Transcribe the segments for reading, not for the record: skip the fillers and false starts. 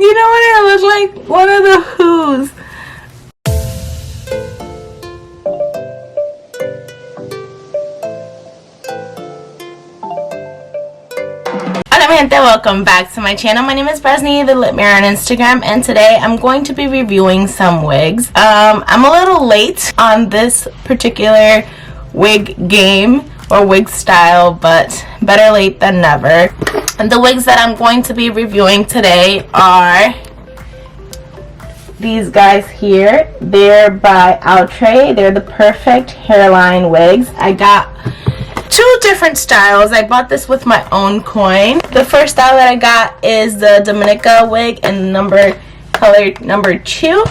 You know what I look like? One of the Who's. Hola gente, welcome back to my channel. My name is Bresny, the Lit Mirror on Instagram, and today I'm going to be reviewing some wigs. I'm a little late on this particular wig game or wig style, but better late than never. And the wigs that I'm going to be reviewing today are these guys here. They're by Outre. They're the perfect hairline wigs. I got two different styles. I bought this with my own coin. The first style that I got is the Dominica Wig in color number 2.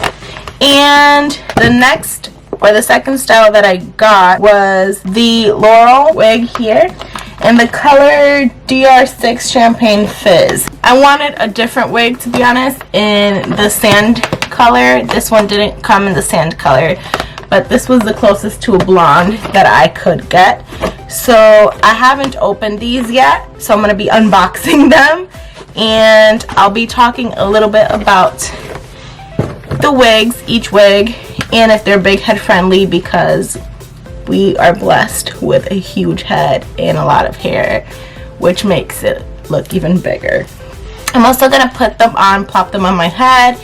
And the next, or the second style that I got was the Laurel wig here in the color DR6 Champagne Fizz. I wanted a different wig, to be honest, in the sand color. This one didn't come in the sand color, but this was the closest to a blonde that I could get. So I haven't opened these yet, so I'm going to be unboxing them, and I'll be talking a little bit about the wigs, each wig, and if they're big head friendly, because we are blessed with a huge head and a lot of hair, which makes it look even bigger. I'm also going to put them on, plop them on my head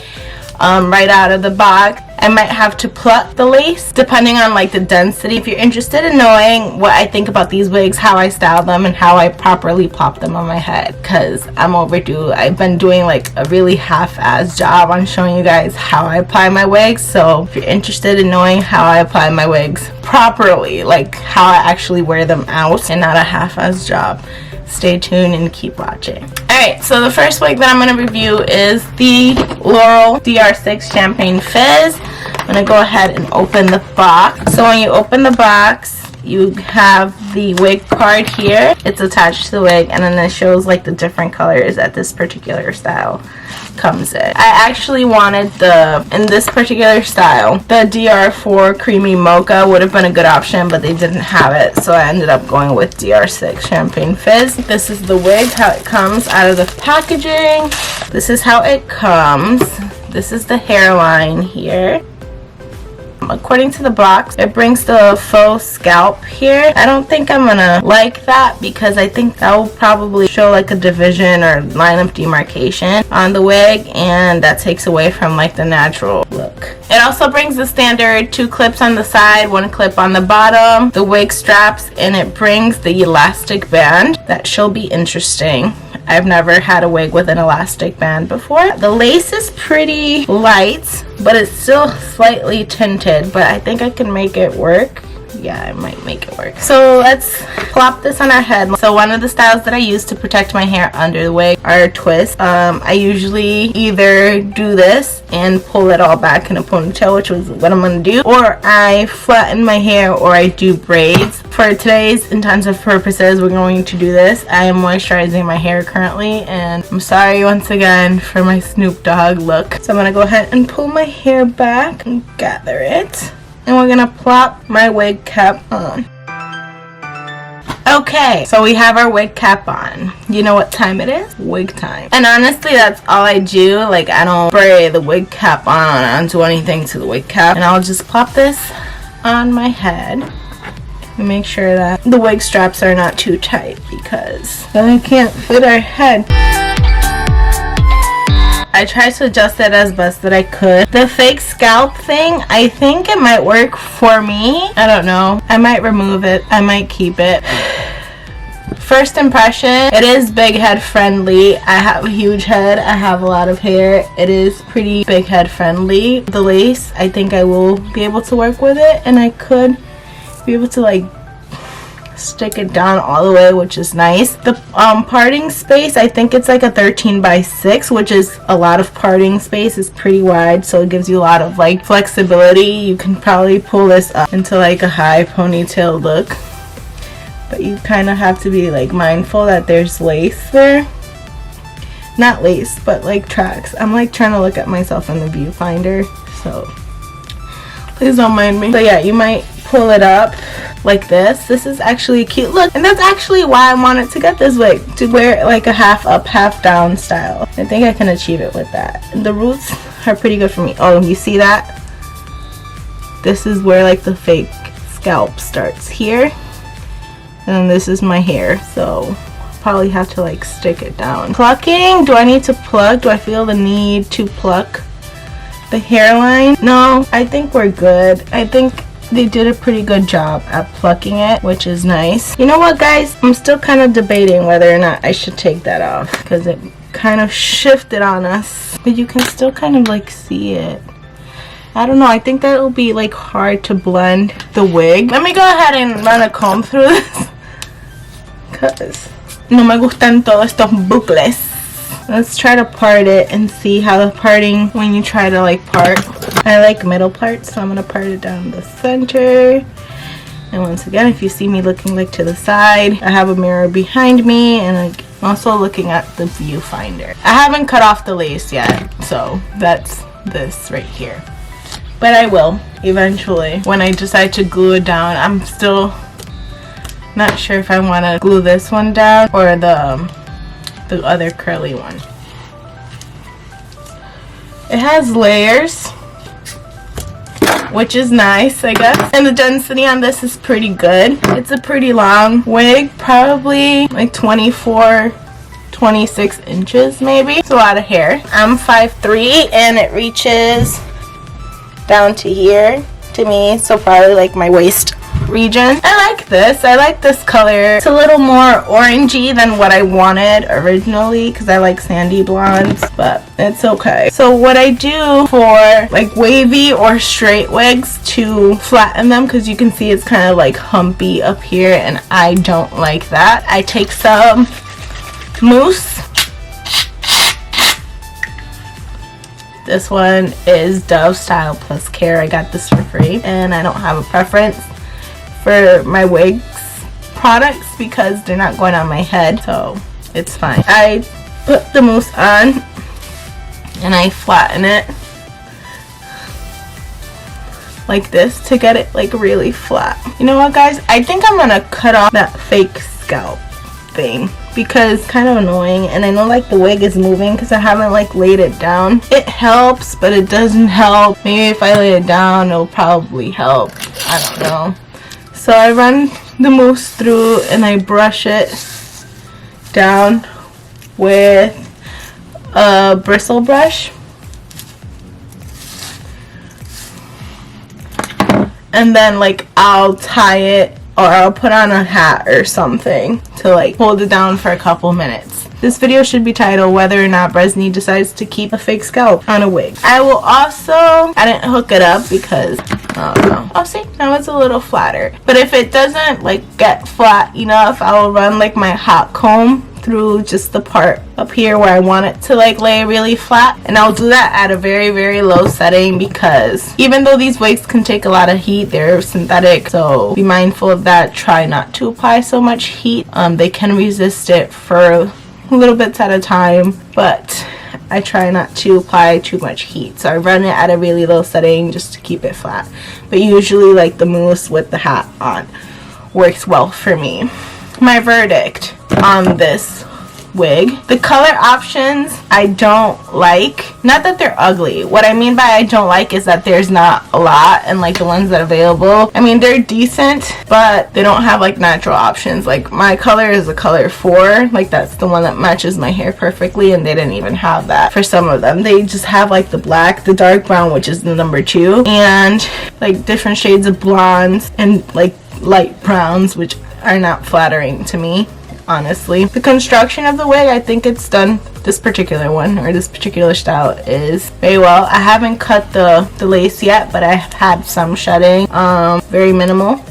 right out of the box. I might have to pluck the lace depending on like the density. If you're interested in knowing what I think about these wigs, how I style them, and how I properly plop them on my head, because I'm overdue. I've been doing like a really half-assed job on showing you guys how I apply my wigs. So if you're interested in knowing how I apply my wigs properly, like how I actually wear them out and not a half-assed job, stay tuned and keep watching. Alright, so the first wig that I'm going to review is the Laurel DR6 Champagne Fizz. I'm going to go ahead and open the box. So when you open the box, you have the wig card here. It's attached to the wig, and then it shows like the different colors that this particular style comes in. I actually wanted in this particular style, the DR4 Creamy Mocha would have been a good option, but they didn't have it, so I ended up going with DR6 Champagne Fizz. This is the wig, how it comes out of the packaging. This is how it comes. This is the hairline here. According to the box, it brings the faux scalp here. I don't think I'm gonna like that, because I think that will probably show like a division or line of demarcation on the wig, and that takes away from like the natural look. It also brings the standard 2 clips on the side, 1 clip on the bottom, the wig straps, and it brings the elastic band. That shall be interesting. I've never had a wig with an elastic band before. The lace is pretty light, but it's still slightly tinted, but I think I can make it work. Yeah, I might make it work. So let's plop this on our head. So one of the styles that I use to protect my hair under the wig are twists. I usually either do this and pull it all back in a ponytail, which is what I'm going to do, or I flatten my hair, or I do braids. For today's intensive purposes, we're going to do this. I am moisturizing my hair currently, and I'm sorry once again for my Snoop Dogg look. So I'm going to go ahead and pull my hair back and gather it. And we're gonna plop my wig cap on. Okay, so we have our wig cap on. You know what time it is? Wig time. And honestly, that's all I do. Like, I don't spray the wig cap on. I don't do anything to the wig cap. And I'll just plop this on my head and make sure that the wig straps are not too tight, because then I can't fit our head. I tried to adjust it as best that I could. The fake scalp thing, I think it might work for me. I don't know. I might remove it. I might keep it. First impression, it is big head friendly. I have a huge head. I have a lot of hair. It is pretty big head friendly. The lace, I think I will be able to work with it, and I could be able to like stick it down all the way, which is nice. The parting space, I think it's like a 13x6, which is a lot of parting space. It's pretty wide, so it gives you a lot of like flexibility. You can probably pull this up into like a high ponytail look, but you kind of have to be like mindful that there's lace there. Not lace, but like tracks. I'm like trying to look at myself in the viewfinder, so please don't mind me. So yeah, you might pull it up like this. This is actually a cute look, and that's actually why I wanted to get this wig, to wear it like a half up, half down style. I think I can achieve it with that. And the roots are pretty good for me. Oh, you see that? This is where like the fake scalp starts here, and this is my hair, so probably have to like stick it down. Plucking, do I need to pluck? Do I feel the need to pluck the hairline? No, I think we're good. I think they did a pretty good job at plucking it, which is nice. You know what, guys? I'm still kind of debating whether or not I should take that off, because it kind of shifted on us, but you can still kind of like see it. I don't know, I think that will be like hard to blend the wig. Let me go ahead and run a comb through this, because no me gustan todos estos bucles. Let's try to part it and see how the parting, when you try to like part. I like middle parts, so I'm gonna part it down the center. And once again, if you see me looking like to the side, I have a mirror behind me, and I'm also looking at the viewfinder. I haven't cut off the lace yet, so that's this right here. But I will eventually when I decide to glue it down. I'm still not sure if I want to glue this one down or the other curly one. It has layers, which is nice, I guess, and the density on this is pretty good. It's a pretty long wig, probably like 24, 26 inches maybe. It's a lot of hair. I'm 5'3" and it reaches down to here to me, so probably like my waist region. I like this. I like this color. It's a little more orangey than what I wanted originally, because I like sandy blondes, but it's okay. So what I do for like wavy or straight wigs to flatten them, because you can see it's kind of like humpy up here, and I don't like that, I take some mousse. This one is Dove Style Plus Care. I got this for free, and I don't have a preference for my wigs products because they're not going on my head, so it's fine. I put the mousse on and I flatten it like this to get it like really flat. You know what, guys? I think I'm gonna cut off that fake scalp thing because it's kind of annoying, and I know like the wig is moving because I haven't like laid it down. It helps, but it doesn't help. Maybe if I lay it down it'll probably help. I don't know. So I run the mousse through and I brush it down with a bristle brush, and then like I'll tie it, or I'll put on a hat or something to like hold it down for a couple minutes. This video should be titled Whether or Not Bresney Decides to Keep a Fake Scalp on a Wig. I will also, I didn't hook it up because, I don't know. Oh, see, now it's a little flatter. But if it doesn't like get flat enough, I will run like my hot comb through just the part up here where I want it to like lay really flat, and I'll do that at a very, very low setting, because even though these wigs can take a lot of heat, they're synthetic, so be mindful of that. Try not to apply so much heat. They can resist it for little bits at a time, but I try not to apply too much heat, so I run it at a really low setting just to keep it flat. But usually like the mousse with the hat on works well for me. My verdict on this wig: the color options I don't like. Not that they're ugly. What I mean by I don't like is that there's not a lot, and like the ones that are available, I mean, they're decent, but they don't have like natural options. Like my color is a color 4, like that's the one that matches my hair perfectly, and they didn't even have that for some of them. They just have like the black, the dark brown, which is the number 2, and like different shades of blondes and like light browns, which are not flattering to me, honestly. The construction of the wig, I think it's done, this particular one or this particular style, is very well. I haven't cut the lace yet, but I have had some shedding, very minimal.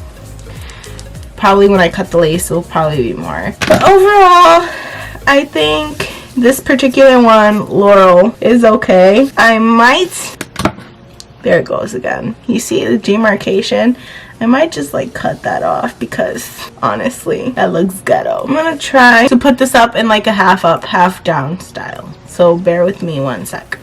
Probably when I cut the lace it'll probably be more, but overall I think this particular one, Laurel, is okay. I might, there it goes again, you see the demarcation, I might just like cut that off because honestly that looks ghetto. I'm gonna try to put this up in like a half up, half down style, so bear with me one sec.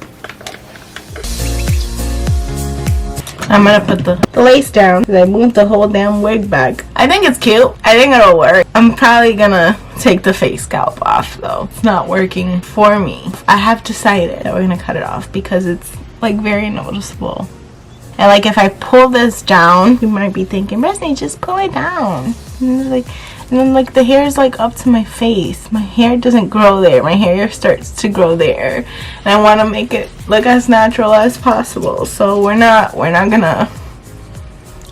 I'm gonna put the lace down because I moved the whole damn wig back. I think it's cute. I think it'll work. I'm probably gonna take the fake scalp off though. It's not working for me. I have decided that we're gonna cut it off because it's like very noticeable. And like if I pull this down, you might be thinking, Resney, just pull it down. And then like the hair is like up to my face. My hair doesn't grow there. My hair starts to grow there. And I want to make it look as natural as possible. So we're not gonna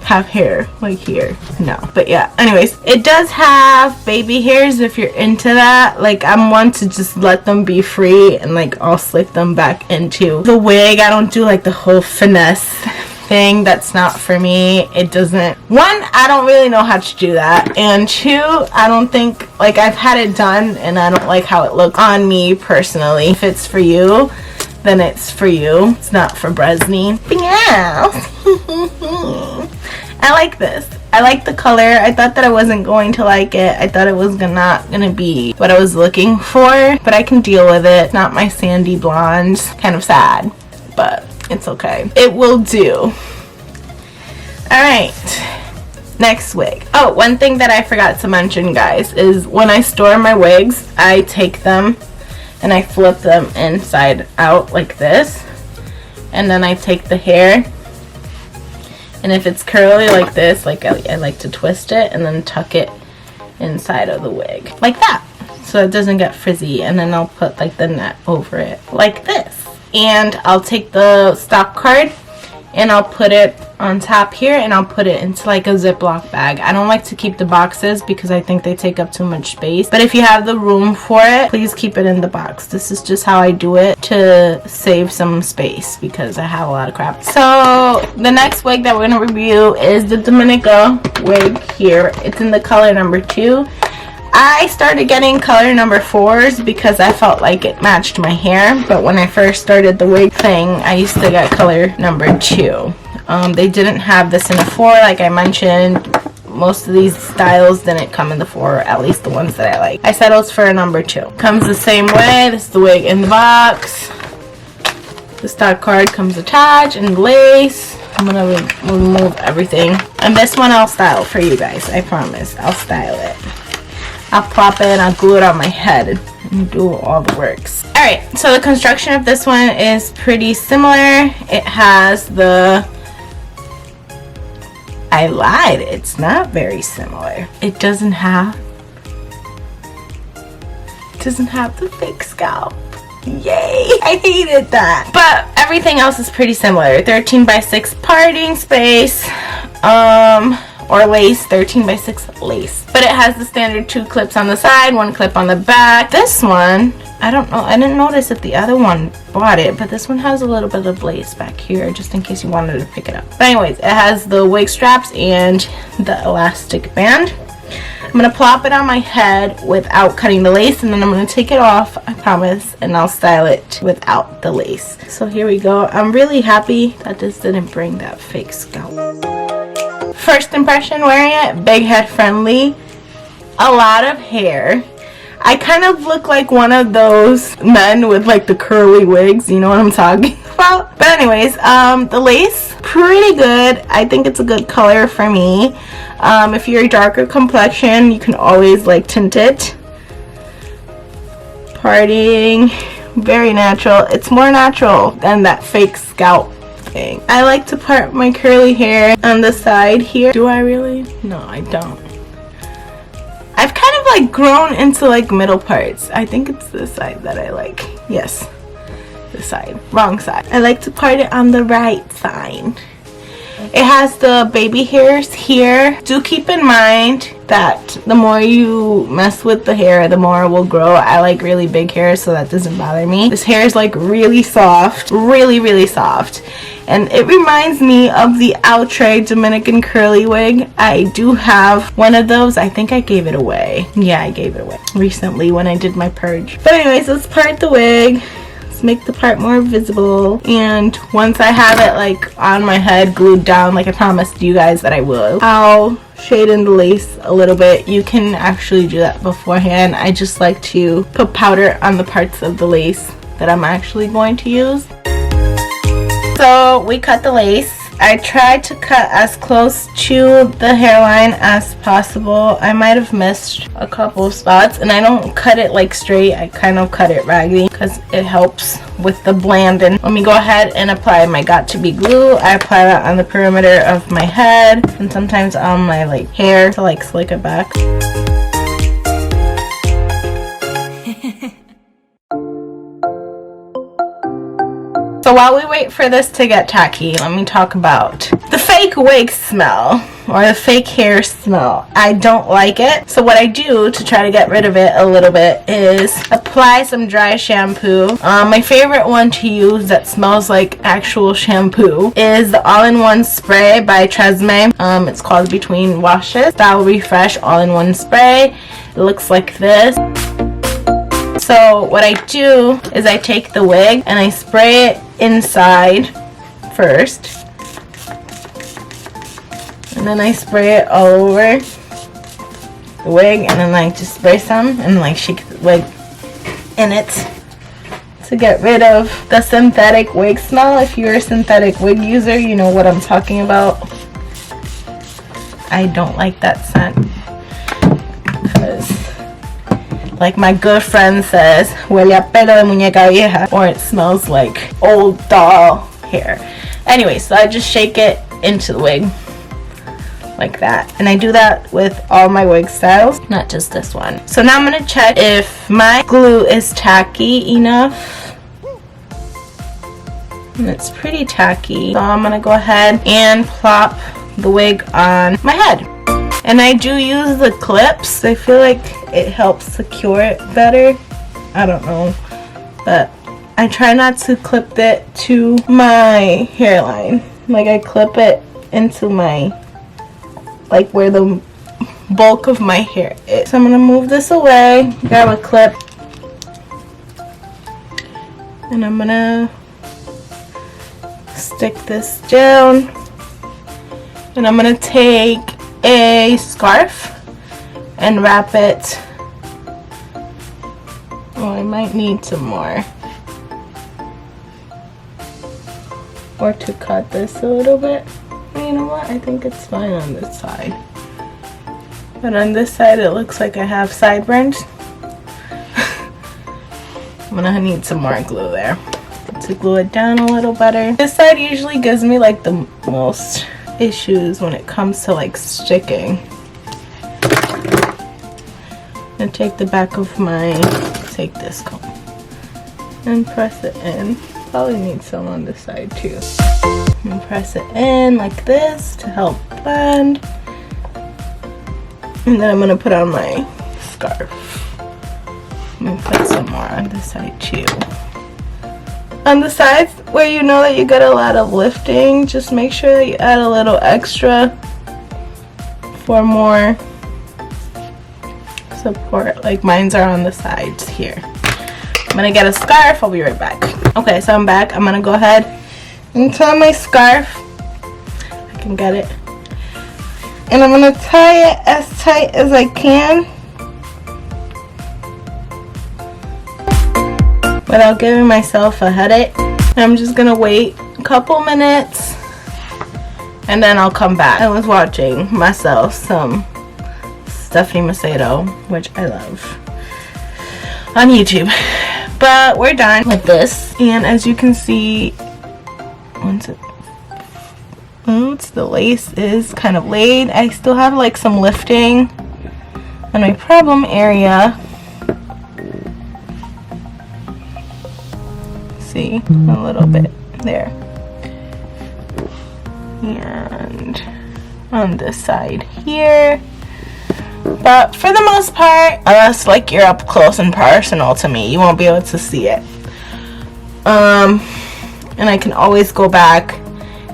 have hair like here. No. But yeah, anyways, it does have baby hairs if you're into that. Like I'm one to just let them be free and like I'll slick them back into the wig. I don't do like the whole finesse thing. That's not for me. It doesn't, one, I don't really know how to do that, and two, I don't think, like, I've had it done and I don't like how it looks on me personally. If it's for you, then it's for you. It's not for Resney. Yeah. I like this. I like the color. I thought that I wasn't going to like it. I thought it was not gonna be what I was looking for, but I can deal with it. It's not my sandy blonde. Kind of sad, but it's okay. It will do. Alright, next wig. Oh, one thing that I forgot to mention, guys, is when I store my wigs, I take them and I flip them inside out like this, and then I take the hair, and if it's curly like this, like I like to twist it and then tuck it inside of the wig like that, so it doesn't get frizzy, and then I'll put like the net over it like this. And I'll take the stock card and I'll put it on top here, and I'll put it into like a Ziploc bag. I don't like to keep the boxes because I think they take up too much space, but if you have the room for it, please keep it in the box. This is just how I do it to save some space because I have a lot of crap. So the next wig that we're going to review is the Dominica wig here. It's in the color number 2. I started getting color number 4s because I felt like it matched my hair, but when I first started the wig thing, I used to get color number 2. They didn't have this in a 4, like I mentioned. Most of these styles didn't come in the 4, at least the ones that I like. I settled for a number 2. Comes the same way. This is the wig in the box. The stock card comes attached and lace. I'm gonna remove everything, and this one I'll style for you guys. I promise, I'll style it. I'll plop it and I'll glue it on my head and do all the works. Alright, so the construction of this one is pretty similar. It has the... I lied, it's not very similar. It doesn't have the fake scalp. Yay! I hated that. But everything else is pretty similar. 13 by 6 parting space. Or lace, 13 by 6 lace. But it has the standard 2 clips on the side, 1 clip on the back. This one, I don't know, I didn't notice that the other one bought it, but this one has a little bit of lace back here just in case you wanted to pick it up. But anyways, it has the wig straps and the elastic band. I'm going to plop it on my head without cutting the lace, and then I'm going to take it off, I promise, and I'll style it without the lace. So here we go. I'm really happy that this didn't bring that fake scalp. First impression wearing it, big head friendly, a lot of hair. I kind of look like one of those men with like the curly wigs, you know what I'm talking about? But anyways, the lace, pretty good. I think it's a good color for me. If you're a darker complexion, you can always like tint it. Parting, very natural. It's more natural than that fake scalp thing. I like to part my curly hair on the side here. Do I really? No, I don't. I've kind of like grown into like middle parts. I think it's this side that I like. Yes, this side. Wrong side. I like to part it on the right side. It has the baby hairs here. Do keep in mind that the more you mess with the hair, the more it will grow. I like really big hair, so that doesn't bother me. This hair is like really soft, really soft, and it reminds me of the Outre Dominican curly wig. I do have one of those. I think I gave it away. Yeah, I gave it away recently when I did my purge. But anyways, let's part the wig. Make the part more visible, and once I have it like on my head glued down like I promised you guys that I will, I'll shade in the lace a little bit. You can actually do that beforehand. I just like to put powder on the parts of the lace that I'm actually going to use. So we cut the lace. I tried to cut as close to the hairline as possible. I might have missed a couple of spots, and I don't cut it like straight. I kind of cut it raggedy because it helps with the blending. Let me go ahead and apply my got2b glue. I apply that on the perimeter of my head and sometimes on my like hair to like slick it back. So while we wait for this to get tacky, let me talk about the fake wig smell or the fake hair smell. I don't like it. So what I do to try to get rid of it a little bit is apply some dry shampoo. My favorite one to use that smells like actual shampoo is the all-in-one spray by Tresemme. It's called Between Washes Style Refresh all-in-one spray. It looks like this. So what I do is I take the wig and I spray it inside first, and then I spray it all over the wig, and then I just spray some and like shake the wig in it to get rid of the synthetic wig smell. If you're a synthetic wig user, you know what I'm talking about. I don't like that scent because, like my good friend says, huele a pelo de muñeca vieja, or it smells like old doll hair. Anyway, so I just shake it into the wig like that, and I do that with all my wig styles, not just this one. So now I'm gonna check if my glue is tacky enough, and it's pretty tacky. So I'm gonna go ahead and plop the wig on my head. And I do use the clips. I feel like it helps secure it better. I don't know, but I try not to clip it to my hairline. Like I clip it into my, like where the bulk of my hair is. So I'm gonna move this away, grab a clip, and I'm gonna stick this down, and I'm gonna take a scarf and wrap it. Oh, I might need some more, or to cut this a little bit. You know what, I think it's fine on this side, but on this side it looks like I have sideburns. I'm gonna need some more glue there to glue it down a little better. This side usually gives me like the most issues when it comes to like sticking. And take the back of my, take this comb and press it in. Probably need some on this side too. And press it in like this to help blend. And then I'm gonna put on my scarf. And put some more on this side too. On the sides where you know that you get a lot of lifting, just make sure that you add a little extra for more support. Like mine's are on the sides here. I'm gonna get a scarf. I'll be right back. Okay, so I'm back. I'm gonna go ahead and tie my scarf. I can get it. And I'm gonna tie it as tight as I can without giving myself a headache. I'm just gonna wait a couple minutes and then I'll come back. I was watching myself some Stephanie Macedo, which I love, on YouTube. But we're done with this, and as you can see, once the lace is kind of laid, I still have like some lifting on my problem area. See, a little bit there, and on this side here. But for the most part, unless like you're up close and personal to me, you won't be able to see it. And I can always go back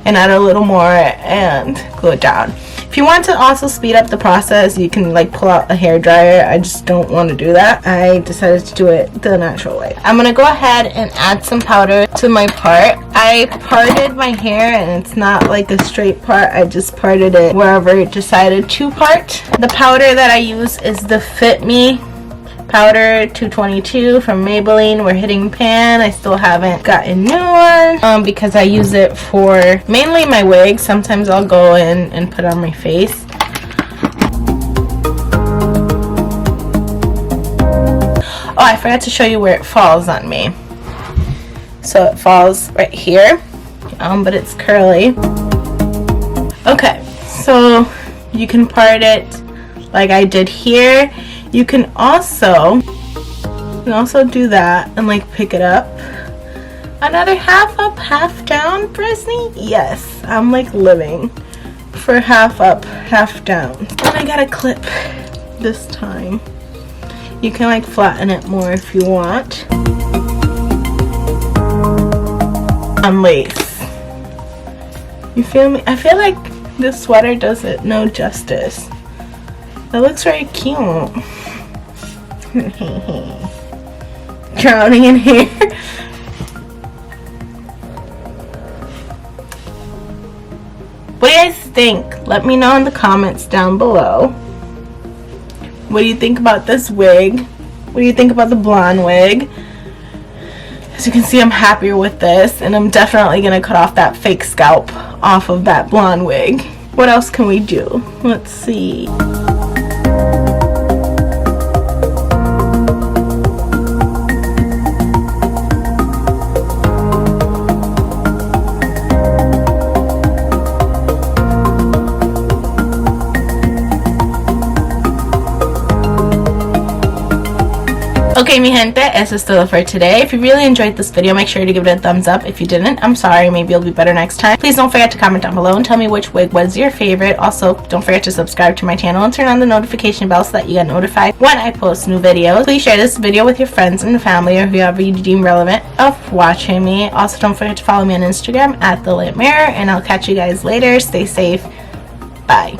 and add a little more and glue it down. If you want to also speed up the process, you can like pull out a hair dryer. I just don't want to do that. I decided to do it the natural way. I'm gonna go ahead and add some powder to my part. I parted my hair, and it's not like a straight part. I just parted it wherever it decided to part. The powder that I use is the Fit Me powder 222 from Maybelline. We're hitting pan. I still haven't gotten new one because I use it for mainly my wigs. Sometimes I'll go in and put on my face. Oh, I forgot to show you where it falls on me. So it falls right here, but it's curly. Okay, so you can part it like I did here. You can also do that and like pick it up. Another half up, half down, Brisney? Yes, I'm like living for half up, half down. And I got a clip this time. You can like flatten it more if you want. On lace. You feel me? I feel like this sweater does it no justice. That looks very cute. Drowning in hair. What do you guys think? Let me know in the comments down below. What do you think about this wig? What do you think about the blonde wig? As you can see, I'm happier with this, and I'm definitely gonna cut off that fake scalp off of that blonde wig. What else can we do? Let's see. Okay, mi gente, eso es todo for today. If you really enjoyed this video, make sure to give it a thumbs up. If you didn't, I'm sorry, maybe it'll be better next time. Please don't forget to comment down below and tell me which wig was your favorite. Also, don't forget to subscribe to my channel and turn on the notification bell so that you get notified when I post new videos. Please share this video with your friends and family or whoever you deem relevant of watching me. Also, don't forget to follow me on Instagram at thelitmirror, and I'll catch you guys later. Stay safe. Bye.